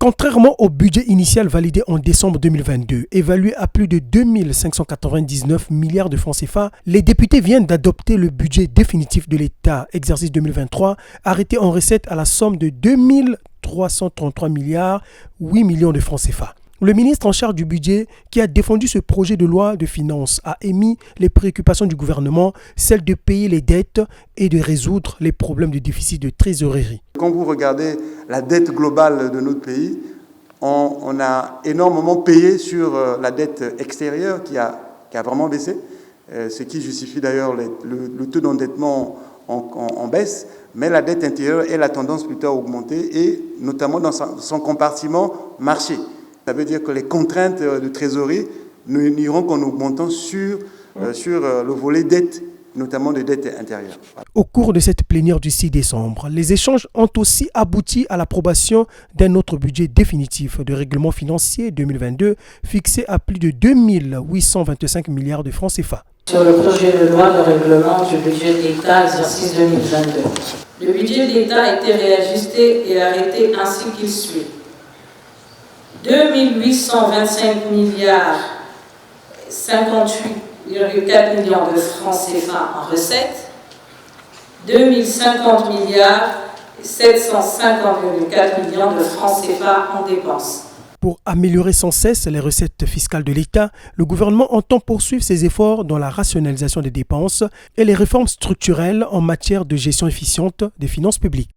Contrairement au budget initial validé en décembre 2022, évalué à plus de 2599 milliards de francs CFA, les députés viennent d'adopter le budget définitif de l'État, exercice 2023, arrêté en recette à la somme de 2333 milliards 8 millions de francs CFA. Le ministre en charge du budget, qui a défendu ce projet de loi de finances, a émis les préoccupations du gouvernement, celles de payer les dettes et de résoudre les problèmes de déficit de trésorerie. Quand vous regardez la dette globale de notre pays, on a énormément payé sur la dette extérieure qui a vraiment baissé, ce qui justifie d'ailleurs le taux d'endettement en baisse, mais la dette intérieure, elle a tendance plutôt à augmenter, et notamment dans son compartiment marché. Ça veut dire que les contraintes de trésorerie n'iront qu'en augmentant sur le volet dette, notamment de dette intérieure. Au cours de cette plénière du 6 décembre, les échanges ont aussi abouti à l'approbation d'un autre budget définitif de règlement financier 2022 fixé à plus de 2825 milliards de francs CFA. Sur le projet de loi de règlement du budget de l'État, exercice 2022. Le budget de l'État a été réajusté et arrêté ainsi qu'il suit. 2825 milliards 58,4 millions de francs CFA en recettes, 2050 milliards 750,4 millions de francs CFA en dépenses. Pour améliorer sans cesse les recettes fiscales de l'État, le gouvernement entend poursuivre ses efforts dans la rationalisation des dépenses et les réformes structurelles en matière de gestion efficiente des finances publiques.